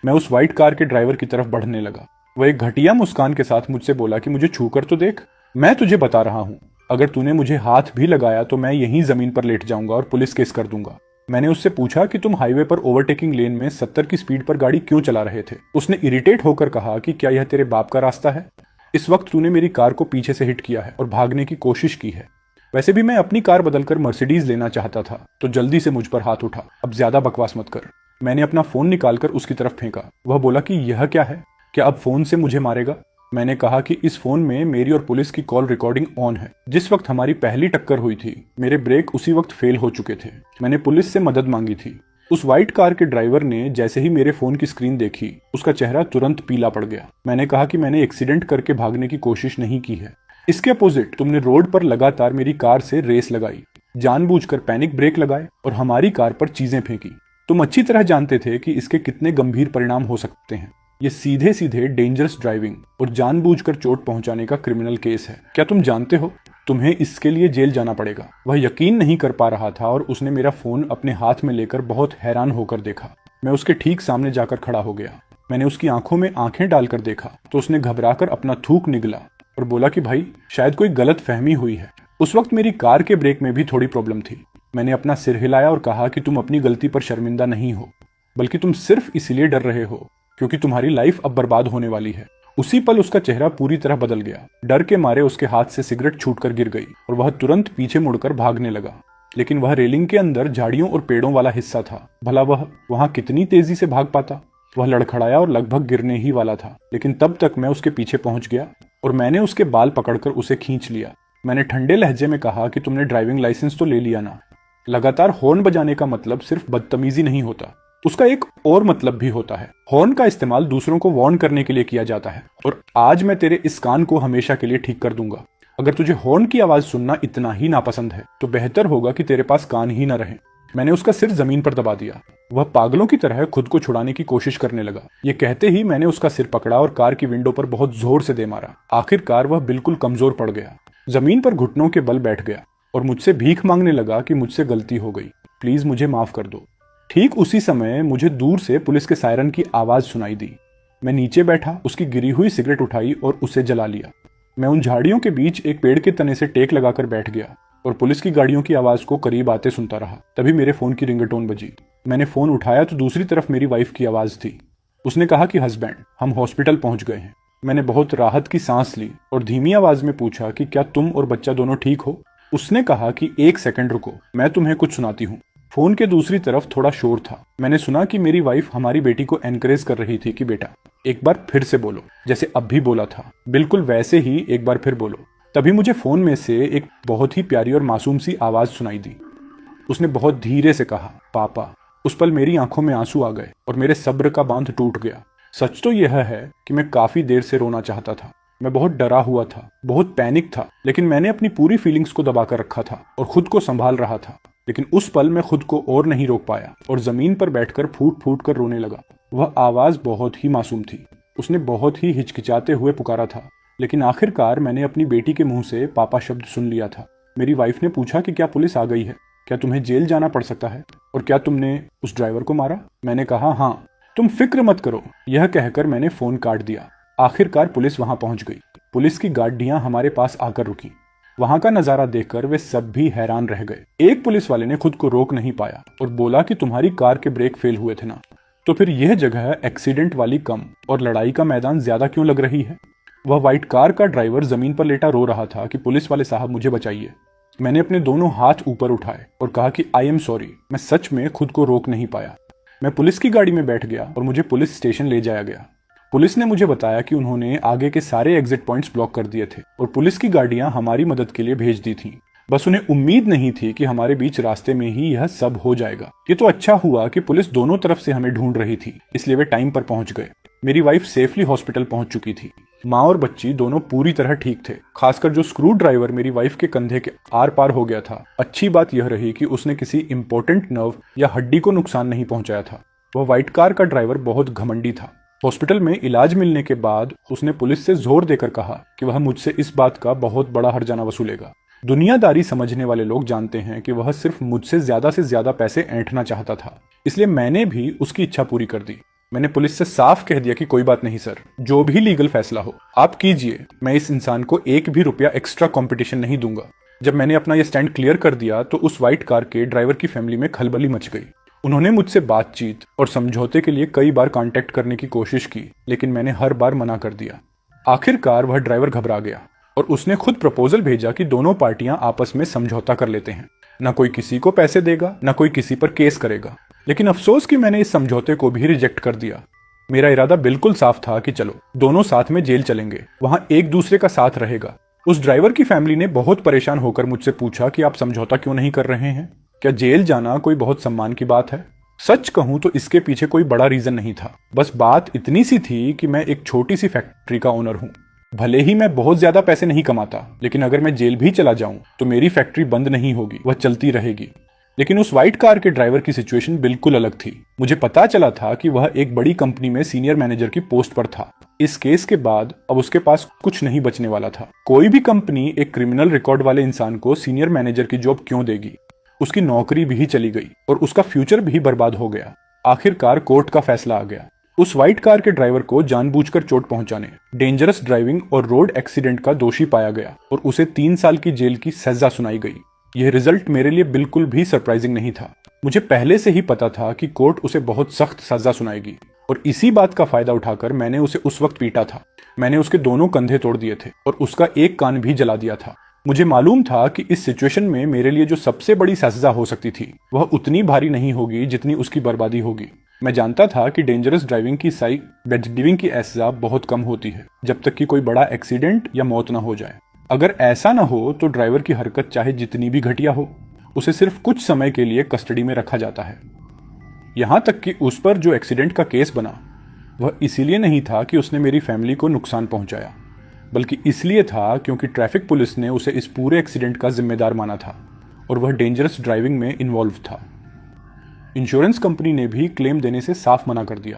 मैं उस व्हाइट कार के ड्राइवर की तरफ बढ़ने लगा। वह एक घटिया मुस्कान के साथ मुझसे बोला कि मुझे छूकर तो देख, मैं तुझे बता रहा हूं, अगर तूने मुझे हाथ भी लगाया तो मैं यहीं जमीन पर लेट जाऊंगा और पुलिस केस कर दूंगा। मैंने उससे पूछा कि तुम हाईवे पर ओवरटेकिंग लेन में 70 की स्पीड पर गाड़ी क्यों चला रहे थे? उसने इरिटेट होकर कहा कि क्या यह तेरे बाप का रास्ता है? इस वक्त तूने मेरी कार को पीछे से हिट किया है और भागने की कोशिश की है। वैसे भी मैं अपनी कार बदलकर मर्सिडीज लेना चाहता था, तो जल्दी से मुझ पर हाथ उठा। अब ज्यादा बकवास मत कर। मैंने अपना फोन निकालकर उसकी तरफ फेंका। वह बोला कि यह क्या है, क्या अब फोन से मुझे मारेगा? मैंने कहा कि इस फोन में मेरी और पुलिस की कॉल रिकॉर्डिंग ऑन है। जिस वक्त हमारी पहली टक्कर हुई थी, मेरे ब्रेक उसी वक्त फेल हो चुके थे। मैंने पुलिस से मदद मांगी थी। उस व्हाइट कार के ड्राइवर ने जैसे ही मेरे फोन की स्क्रीन देखी, उसका चेहरा तुरंत पीला पड़ गया। मैंने कहा कि मैंने एक्सीडेंट करके भागने की कोशिश नहीं की है। इसके अपोजिट तुमने रोड पर लगातार मेरी कार से रेस लगाई, जानबूझकर पैनिक ब्रेक लगाए और हमारी कार पर चीजें फेंकी। तुम अच्छी तरह जानते थे कि इसके कितने गंभीर परिणाम हो सकते हैं। ये सीधे सीधे डेंजरस ड्राइविंग और जानबूझकर चोट पहुंचाने का क्रिमिनल केस है। क्या तुम जानते हो, तुम्हें इसके लिए जेल जाना पड़ेगा। वह यकीन नहीं कर पा रहा था और उसने मेरा फोन अपने हाथ में लेकर बहुत हैरान होकर देखा। मैं उसके ठीक सामने जाकर खड़ा हो गया। मैंने उसकी आंखों में आंखें डालकर देखा तो उसने घबराकर अपना थूक निगला और बोला कि भाई शायद कोई गलत फहमी हुई है। उस वक्त मेरी कार के ब्रेक में भी थोड़ी प्रॉब्लम थी। मैंने अपना सिर हिलाया और कहा कि तुम अपनी गलती पर शर्मिंदा नहीं हो, बल्कि तुम सिर्फ इसलिए डर रहे हो क्योंकि तुम्हारी लाइफ अब बर्बाद होने वाली है। उसी पल उसका चेहरा पूरी तरह बदल गया। डर के मारे उसके हाथ से सिगरेट छूटकर गिर गई और वह तुरंत पीछे मुड़कर भागने लगा। लेकिन वह रेलिंग के अंदर झाड़ियों और पेड़ों वाला हिस्सा था। भला वह वहां कितनी तेजी से भाग पाता। वह लड़खड़ाया और लगभग गिरने ही वाला था, लेकिन तब तक मैं उसके पीछे पहुंच गया और मैंने उसके बाल पकड़कर उसे खींच लिया। मैंने ठंडे लहजे में कहा कि तुमने ड्राइविंग लाइसेंस तो ले लिया ना। लगातार हॉर्न बजाने का मतलब सिर्फ बदतमीजी नहीं होता, उसका एक और मतलब भी होता है। हॉर्न का इस्तेमाल दूसरों को वार्न करने के लिए किया जाता है, और आज मैं तेरे इस कान को हमेशा के लिए ठीक कर दूंगा। अगर तुझे हॉर्न की आवाज सुनना इतना ही नापसंद है तो बेहतर होगा कि तेरे पास कान ही न रहे। मैंने उसका सिर जमीन पर दबा दिया। वह पागलों की तरह खुद को छुड़ाने की कोशिश करने लगा। ये कहते ही मैंने उसका सिर पकड़ा और कार की विंडो पर बहुत जोर से दे मारा। आखिरकार वह बिल्कुल कमजोर पड़ गया, जमीन पर घुटनों के बल बैठ गया और मुझसे भीख मांगने लगा कि मुझसे गलती हो गई, प्लीज मुझे माफ कर दो। ठीक उसी समय मुझे दूर से पुलिस के सायरन की आवाज सुनाई दी। मैं नीचे बैठा, उसकी गिरी हुई सिगरेट उठाई और उसे जला लिया। मैं उन झाड़ियों के बीच एक पेड़ के तने से टेक लगाकर बैठ गया और पुलिस की गाड़ियों की आवाज को करीब आते सुनता रहा। तभी मेरे फोन की रिंगटोन बजी। मैंने फोन उठाया तो दूसरी तरफ मेरी वाइफ की आवाज थी। उसने कहा कि हस्बैंड, हम हॉस्पिटल पहुंच गए हैं। मैंने बहुत राहत की सांस ली और धीमी आवाज में पूछा कि क्या तुम और बच्चा दोनों ठीक हो। उसने कहा कि 1 सेकंड रुको, मैं तुम्हें कुछ सुनाती हूँ। फोन के दूसरी तरफ थोड़ा शोर था। मैंने सुना कि मेरी वाइफ हमारी बेटी को एनकरेज कर रही थी कि बेटा एक बार फिर से बोलो, जैसे अब भी बोला था, बिल्कुल वैसे ही एक बार फिर बोलो। तभी मुझे फोन में से एक बहुत ही प्यारी और मासूम सी आवाज सुनाई दी। उसने बहुत धीरे से कहा, पापा। उस पल मेरी आंखों में आंसू आ गए और मेरे सब्र का बांध टूट गया। सच तो यह है कि मैं काफी देर से रोना चाहता था। मैं बहुत डरा हुआ था, बहुत पैनिक था, लेकिन मैंने अपनी पूरी फीलिंग्स को दबा कर रखा था और खुद को संभाल रहा था। लेकिन उस पल मैं खुद को और नहीं रोक पाया और जमीन पर बैठकर फूट फूट कर रोने लगा। वह आवाज बहुत ही मासूम थी। उसने बहुत ही हिचकिचाते हुए पुकारा था, लेकिन आखिरकार मैंने अपनी बेटी के मुंह से पापा शब्द सुन लिया था। मेरी वाइफ ने पूछा कि क्या पुलिस आ गई है, क्या तुम्हें जेल जाना पड़ सकता है, और क्या तुमने उस ड्राइवर को मारा। मैंने कहा हाँ। तुम फिक्र मत करो, यह कहकर मैंने फोन काट दिया। आखिरकार पुलिस वहां पहुंच गई। पुलिस की गाड़ियां हमारे पास आकर रुकी। वहां का नजारा देखकर वे सब भी हैरान रह गए। एक पुलिस वाले ने खुद को रोक नहीं पाया और बोला कि तुम्हारी कार के ब्रेक फेल हुए थे ना, तो फिर यह जगह एक्सीडेंट वाली कम और लड़ाई का मैदान ज्यादा क्यों लग रही है। वह व्हाइट कार का ड्राइवर जमीन पर लेटा रो रहा था कि पुलिस वाले साहब मुझे बचाइए। मैंने अपने दोनों हाथ ऊपर उठाए और कहा कि आई एम सॉरी, मैं सच में खुद को रोक नहीं पाया। मैं पुलिस की गाड़ी में बैठ गया और मुझे पुलिस स्टेशन ले जाया गया। पुलिस ने मुझे बताया कि उन्होंने आगे के सारे एग्जिट पॉइंट्स ब्लॉक कर दिए थे और पुलिस की गाड़ियां हमारी मदद के लिए भेज दी थीं। बस उन्हें उम्मीद नहीं थी कि हमारे बीच रास्ते में ही यह सब हो जाएगा। ये तो अच्छा हुआ कि पुलिस दोनों तरफ से हमें ढूंढ रही थी, इसलिए वे टाइम पर पहुंच गए। मेरी वाइफ सेफली हॉस्पिटल पहुंच चुकी थी। माँ और बच्ची दोनों पूरी तरह ठीक थे। खासकर जो स्क्रू ड्राइवर मेरी वाइफ के कंधे के आर पार हो गया था। अच्छी बात यह रही कि उसने किसी इंपॉर्टेंट नर्व या हड्डी को नुकसान नहीं पहुंचाया था। वह व्हाइट कार का ड्राइवर बहुत घमंडी था। हॉस्पिटल में इलाज मिलने के बाद उसने पुलिस से जोर देकर कहा कि वह मुझसे इस बात का बहुत बड़ा हर्जाना वसूलेगा। दुनियादारी समझने वाले लोग जानते हैं कि वह सिर्फ मुझसे ज्यादा पैसे ऐंठना चाहता था, इसलिए मैंने भी उसकी इच्छा पूरी कर दी। मैंने पुलिस से साफ कह दिया कि कोई बात नहीं सर, जो भी लीगल फैसला हो आप कीजिए, मैं इस इंसान को एक भी रुपया एक्स्ट्रा कंपटीशन नहीं दूंगा। जब मैंने अपना यह स्टैंड क्लियर कर दिया तो उस व्हाइट कार के ड्राइवर की फैमिली में खलबली मच गई। उन्होंने मुझसे बातचीत और समझौते के लिए कई बार कांटेक्ट करने की कोशिश की, लेकिन मैंने हर बार मना कर दिया। आखिरकार वह ड्राइवर घबरा गया और उसने खुद प्रपोजल भेजा कि दोनों पार्टियां आपस में समझौता कर लेते हैं। न कोई किसी को पैसे देगा, न कोई किसी पर केस करेगा। लेकिन अफसोस कि मैंने इस समझौते को भी रिजेक्ट कर दिया। मेरा इरादा बिल्कुल साफ था कि चलो दोनों साथ में जेल चलेंगे, वहां एक दूसरे का साथ रहेगा। उस ड्राइवर की फैमिली ने बहुत परेशान होकर मुझसे पूछा कि आप समझौता क्यों नहीं कर रहे हैं, क्या जेल जाना कोई बहुत सम्मान की बात है। सच कहूं तो इसके पीछे कोई बड़ा रीजन नहीं था। बस बात इतनी सी थी कि मैं एक छोटी सी फैक्ट्री का ओनर हूं। भले ही मैं बहुत ज्यादा पैसे नहीं कमाता, लेकिन अगर मैं जेल भी चला जाऊं तो मेरी फैक्ट्री बंद नहीं होगी, वह चलती रहेगी। लेकिन उस व्हाइट कार के ड्राइवर की सिचुएशन बिल्कुल अलग थी। मुझे पता चला था कि वह एक बड़ी कंपनी में सीनियर मैनेजर की पोस्ट पर था। इस केस के बाद अब उसके पास कुछ नहीं बचने वाला था। कोई भी कंपनी एक क्रिमिनल रिकॉर्ड वाले इंसान को सीनियर मैनेजर की जॉब क्यों देगी। उसकी नौकरी भी चली गई और उसका फ्यूचर भी बर्बाद हो गया। आखिरकार कोर्ट का फैसला आ गया। उस व्हाइट कार के ड्राइवर को जानबूझकर चोट पहुंचाने, डेंजरस ड्राइविंग और रोड एक्सीडेंट का दोषी पाया गया और उसे 3 साल की जेल की सजा सुनाई गई। यह रिजल्ट मेरे लिए बिल्कुल भी सरप्राइजिंग नहीं था। मुझे पहले से ही पता था कि कोर्ट उसे बहुत सख्त सजा सुनाएगी और इसी बात का फायदा उठाकर मैंने उसे उस वक्त पीटा था। मैंने उसके दोनों कंधे तोड़ दिए थे और उसका एक कान भी जला दिया था। मुझे मालूम था कि इस सिचुएशन में मेरे लिए जो सबसे बड़ी सजा हो सकती थी वह उतनी भारी नहीं होगी जितनी उसकी बर्बादी होगी। मैं जानता था कि डेंजरस ड्राइविंग की ड्राइविंग की सजा बहुत कम होती है जब तक कि कोई बड़ा एक्सीडेंट या मौत ना हो जाए। अगर ऐसा ना हो तो ड्राइवर की हरकत चाहे जितनी भी घटिया हो, उसे सिर्फ कुछ समय के लिए कस्टडी में रखा जाता है। यहां तक कि उस पर जो एक्सीडेंट का केस बना वह इसीलिए नहीं था कि उसने मेरी फैमिली को नुकसान पहुंचाया, बल्कि इसलिए था क्योंकि ट्रैफिक पुलिस ने उसे इस पूरे एक्सीडेंट का जिम्मेदार माना था और वह डेंजरस ड्राइविंग में इन्वॉल्व था। इंश्योरेंस कंपनी ने भी क्लेम देने से साफ मना कर दिया।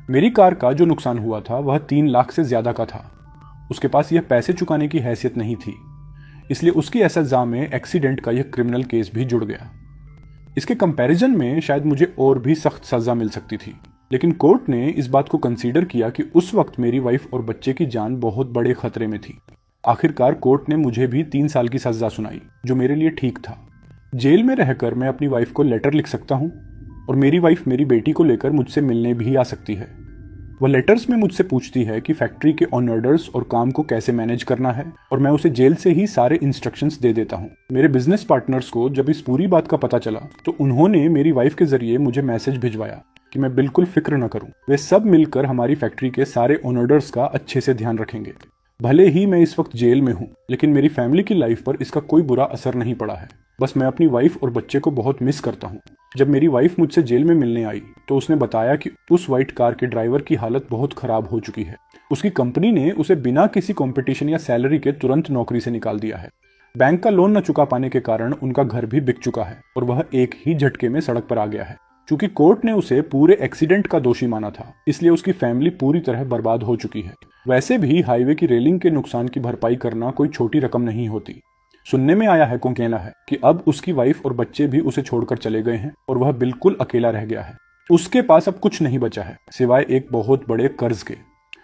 मेरी कार का जो नुकसान हुआ था वह 3 लाख से ज्यादा का था। उसके पास यह पैसे चुकाने की हैसियत नहीं थी, इसलिए उसकी सजा में एक्सीडेंट का यह क्रिमिनल केस भी जुड़ गया। इसके कंपैरिजन में शायद मुझे और भी सख्त सजा मिल सकती थी, लेकिन कोर्ट ने इस बात को कंसीडर किया कि उस वक्त मेरी वाइफ और बच्चे की जान बहुत बड़े खतरे में थी। आखिरकार कोर्ट ने मुझे भी 3 साल की सजा सुनाई, जो मेरे लिए ठीक था। जेल में रहकर मैं अपनी वाइफ को लेटर लिख सकता हूँ और मेरी वाइफ मेरी बेटी को लेकर मुझसे मिलने भी आ सकती है। वह लेटर्स में मुझसे पूछती है कि फैक्ट्री के ऑन ऑर्डर्स और काम को कैसे मैनेज करना है और मैं उसे जेल से ही सारे इंस्ट्रक्शंस दे देता हूँ। मेरे बिजनेस पार्टनर्स को जब इस पूरी बात का पता चला तो उन्होंने मेरी वाइफ के जरिए मुझे मैसेज भिजवाया कि मैं बिल्कुल फिक्र न करूं, वे सब मिलकर हमारी फैक्ट्री के सारे ऑन ऑर्डर्स का अच्छे से ध्यान रखेंगे। भले ही मैं इस वक्त जेल में हूँ, लेकिन मेरी फैमिली की लाइफ पर इसका कोई बुरा असर नहीं पड़ा है। बस मैं अपनी वाइफ और बच्चे को बहुत मिस करता हूँ। जब मेरी वाइफ मुझसे जेल में मिलने आई तो उसने बताया कि उस व्हाइट कार के ड्राइवर की हालत बहुत खराब हो चुकी है। उसकी कंपनी ने उसे बिना किसी कंपटीशन या सैलरी के तुरंत नौकरी से निकाल दिया है। बैंक का लोन न चुका पाने के कारण उनका घर भी बिक चुका है और वह एक ही झटके में सड़क पर आ गया है। चूंकि कोर्ट ने उसे पूरे एक्सीडेंट का दोषी माना था, इसलिए उसकी फैमिली पूरी तरह बर्बाद हो चुकी है। वैसे भी हाईवे की रेलिंग के नुकसान की भरपाई करना कोई छोटी रकम नहीं होती। सुनने में आया है, को कहना है कि अब उसकी वाइफ और बच्चे भी उसे छोड़कर चले गए हैं और वह बिल्कुल अकेला रह गया है। उसके पास अब कुछ नहीं बचा है सिवाय एक बहुत बड़े कर्ज के।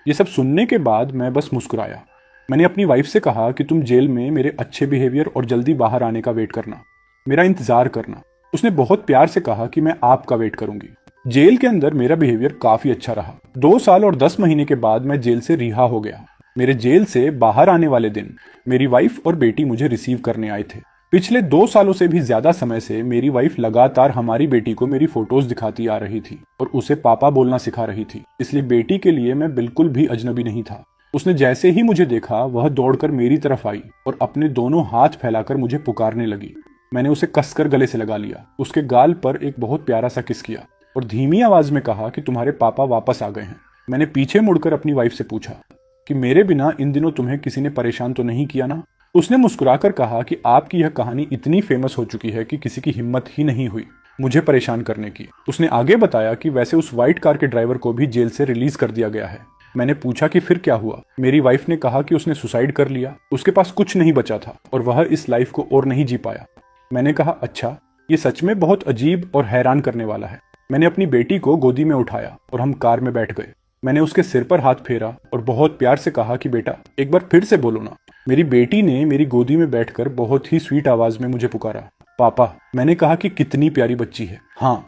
ये सब सुनने के बाद मैं बस मुस्कुराया। मैंने अपनी वाइफ से कहा कि तुम जेल में मेरे अच्छे बिहेवियर और जल्दी बाहर आने का वेट करना, मेरा इंतजार करना। उसने बहुत प्यार से कहा कि मैं आपका वेट करूंगी। जेल के अंदर मेरा बिहेवियर काफी अच्छा रहा। 2 साल और 10 महीने के बाद मैं जेल से रिहा हो गया। मेरे जेल से बाहर आने वाले दिन मेरी वाइफ और बेटी मुझे रिसीव करने आए थे। पिछले 2 सालों से भी ज्यादा समय से मेरी वाइफ लगातार हमारी बेटी को मेरी फोटोज दिखाती आ रही थी और उसे पापा बोलना सिखा रही थी, इसलिए बेटी के लिए मैं बिल्कुल भी अजनबी नहीं था। उसने जैसे ही मुझे देखा वह दौड़कर मेरी तरफ आई और अपने दोनों हाथ फैलाकर मुझे पुकारने लगी। मैंने उसे कसकर गले से लगा लिया, उसके गाल पर एक बहुत प्यारा सा किस किया और धीमी आवाज में कहा कि तुम्हारे पापा वापस आ गए हैं। मैंने पीछे मुड़कर अपनी वाइफ से पूछा कि मेरे बिना इन दिनों तुम्हें किसी ने परेशान तो नहीं किया ना? उसने मुस्कुराकर कहा कि आपकी यह कहानी इतनी फेमस हो चुकी है कि किसी की हिम्मत ही नहीं हुई मुझे परेशान करने की। उसने आगे बताया कि वैसे उस व्हाइट कार के ड्राइवर को भी जेल से रिलीज कर दिया गया है। मैंने पूछा कि फिर क्या हुआ? मेरी वाइफ ने कहा कि उसने सुसाइड कर लिया, उसके पास कुछ नहीं बचा था और वह इस लाइफ को और नहीं जी पाया। मैंने कहा अच्छा, ये सच में बहुत अजीब और हैरान करने वाला है। मैंने अपनी बेटी को गोदी में उठाया और हम कार में बैठ गए। मैंने उसके सिर पर हाथ फेरा और बहुत प्यार से कहा कि बेटा एक बार फिर से बोलो ना। मेरी बेटी ने मेरी गोदी में बैठकर बहुत ही स्वीट आवाज में मुझे पुकारा, पापा। मैंने कहा कि कितनी प्यारी बच्ची है। हाँ,